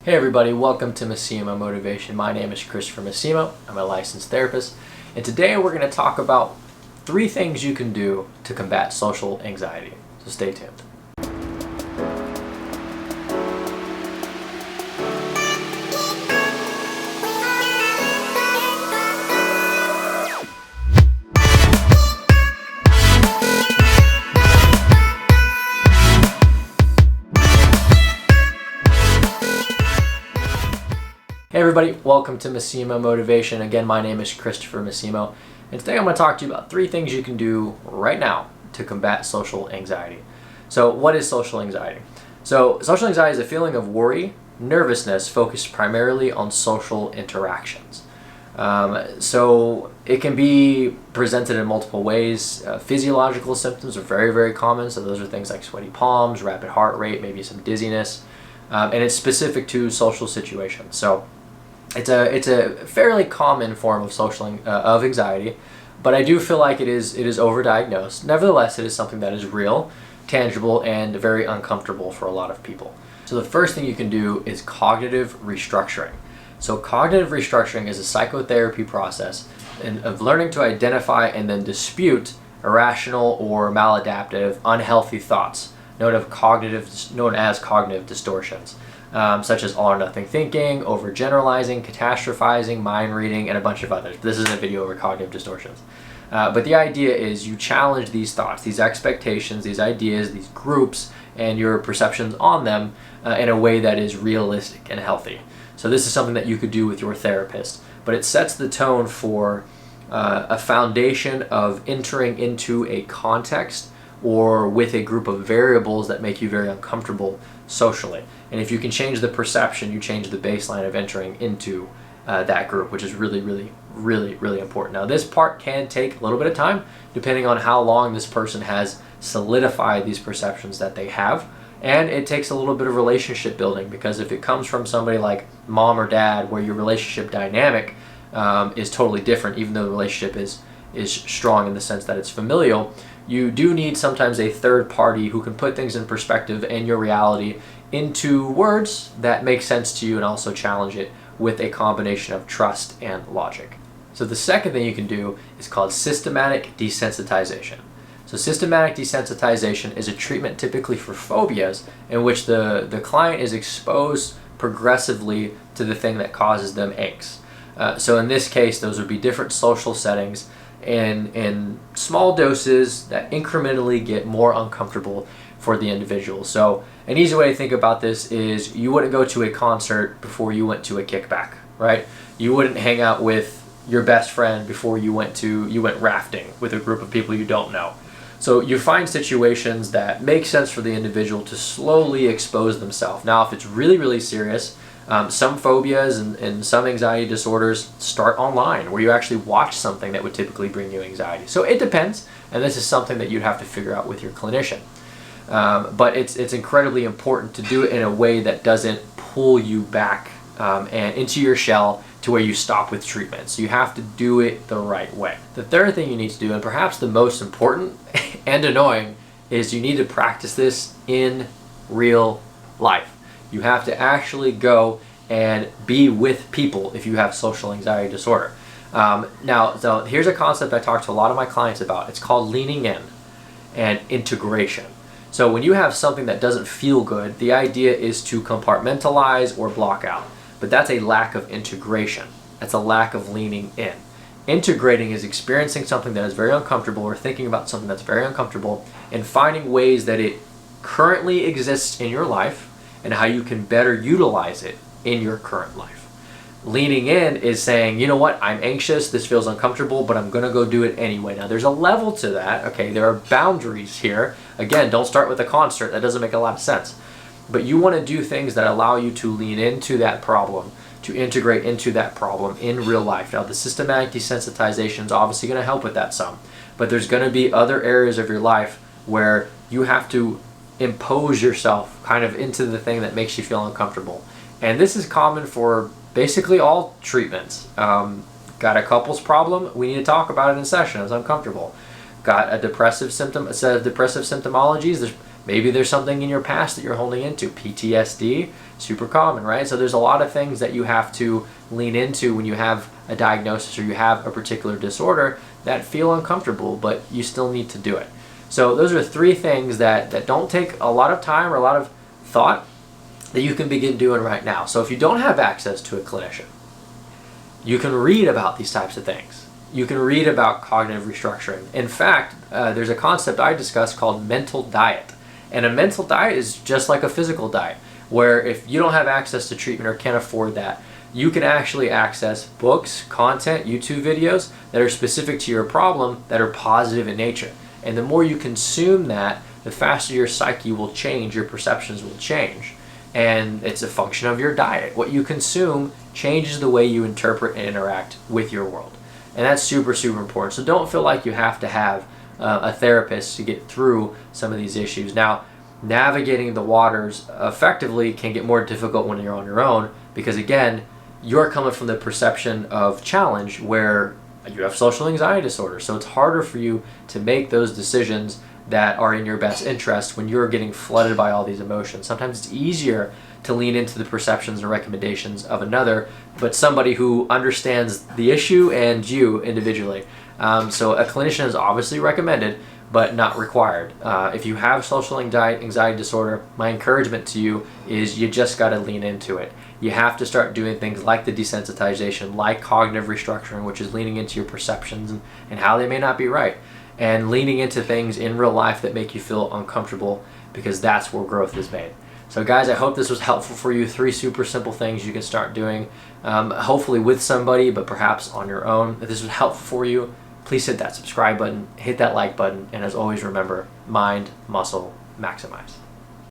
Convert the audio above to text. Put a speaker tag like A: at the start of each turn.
A: Hey everybody, welcome to Massimo Motivation. My name is Christopher Massimo. I'm a licensed therapist, and today we're going to talk about 3 things you can do to combat social anxiety. So stay tuned. Hey everybody, welcome to Massimo Motivation. Again, my name is Christopher Massimo, and today I'm going to talk to you about 3 things you can do right now to combat social anxiety. So what is social anxiety? So social anxiety is a feeling of worry, nervousness focused primarily on social interactions. So it can be presented in multiple ways. Physiological symptoms are very, very common. So those are things like sweaty palms, rapid heart rate, maybe some dizziness, and it's specific to social situations. So it's a fairly common form of of anxiety, but I do feel like it is overdiagnosed. Nevertheless, it is something that is real, tangible, and very uncomfortable for a lot of people. So the first thing you can do is cognitive restructuring. So cognitive restructuring is a psychotherapy process of learning to identify and then dispute irrational or maladaptive, unhealthy thoughts, known as cognitive distortions. Such as all or nothing thinking, overgeneralizing, catastrophizing, mind reading, and a bunch of others. This is a video over cognitive distortions. But the idea is you challenge these thoughts, these expectations, these ideas, these groups, and your perceptions on them in a way that is realistic and healthy. So this is something that you could do with your therapist, but it sets the tone for a foundation of entering into a context or with a group of variables that make you very uncomfortable socially. And if you can change the perception, you change the baseline of entering into that group, which is really, really, really, really important. Now, this part can take a little bit of time, depending on how long this person has solidified these perceptions that they have. And it takes a little bit of relationship building, because if it comes from somebody like mom or dad, where your relationship dynamic is totally different, even though the relationship is strong in the sense that it's familial, you do need sometimes a third party who can put things in perspective and your reality into words that make sense to you, and also challenge it with a combination of trust and logic. So the second thing you can do is called systematic desensitization. So systematic desensitization is a treatment typically for phobias in which the client is exposed progressively to the thing that causes them angst. So in this case, those would be different social settings in small doses that incrementally get more uncomfortable for the individual. So an easy way to think about this is you wouldn't go to a concert before you went to a kickback, right? You wouldn't hang out with your best friend before you went rafting with a group of people you don't know. So you find situations that make sense for the individual to slowly expose themselves. Now, if it's really, really serious, some phobias and some anxiety disorders start online, where you actually watch something that would typically bring you anxiety. So it depends, and this is something that you'd have to figure out with your clinician. But it's incredibly important to do it in a way that doesn't pull you back and into your shell to where you stop with treatment. So you have to do it the right way. The third thing you need to do, and perhaps the most important and annoying, is you need to practice this in real life. You have to actually go and be with people if you have social anxiety disorder. So here's a concept I talk to a lot of my clients about. It's called leaning in and integration. So when you have something that doesn't feel good, the idea is to compartmentalize or block out. But that's a lack of integration. That's a lack of leaning in. Integrating is experiencing something that is very uncomfortable, or thinking about something that's very uncomfortable, and finding ways that it currently exists in your life and how you can better utilize it in your current life. Leaning in is saying, you know what, I'm anxious, this feels uncomfortable, but I'm gonna go do it anyway. Now, there's a level to that, okay? There are boundaries here. Again, don't start with a concert. That doesn't make a lot of sense. But you wanna do things that allow you to lean into that problem, to integrate into that problem in real life. Now, the systematic desensitization is obviously gonna help with that some, but there's gonna be other areas of your life where you have to impose yourself kind of into the thing that makes you feel uncomfortable. And this is common for basically all treatments. Got a couples problem? We need to talk about it in session. It's uncomfortable. Got a set of depressive symptomologies? There's Maybe there's something in your past that you're holding into. PTSD, super common, right? So there's a lot of things that you have to lean into when you have a diagnosis or you have a particular disorder that feel uncomfortable, but you still need to do it. So those are 3 things that don't take a lot of time or a lot of thought that you can begin doing right now. So if you don't have access to a clinician, you can read about these types of things. You can read about cognitive restructuring. In fact, there's a concept I discuss called mental diet. And a mental diet is just like a physical diet, where if you don't have access to treatment or can't afford that, you can actually access books, content, YouTube videos that are specific to your problem that are positive in nature. And the more you consume that, the faster your psyche will change, your perceptions will change. And it's a function of your diet. What you consume changes the way you interpret and interact with your world. And that's super, super important. So don't feel like you have to have a therapist to get through some of these issues. Now, navigating the waters effectively can get more difficult when you're on your own because, again, you're coming from the perception of challenge where you have social anxiety disorder. So it's harder for you to make those decisions that are in your best interest when you're getting flooded by all these emotions. Sometimes it's easier to lean into the perceptions and recommendations of another, but somebody who understands the issue and you individually. So a clinician is obviously recommended, but not required. If you have social anxiety disorder, my encouragement to you is you just got to lean into it. You have to start doing things like the desensitization, like cognitive restructuring, which is leaning into your perceptions and how they may not be right, and leaning into things in real life that make you feel uncomfortable, because that's where growth is made. So guys, I hope this was helpful for you. 3 super simple things you can start doing, hopefully with somebody, but perhaps on your own. If this was helpful for you, please hit that subscribe button, hit that like button, and as always, remember, mind, muscle, maximize.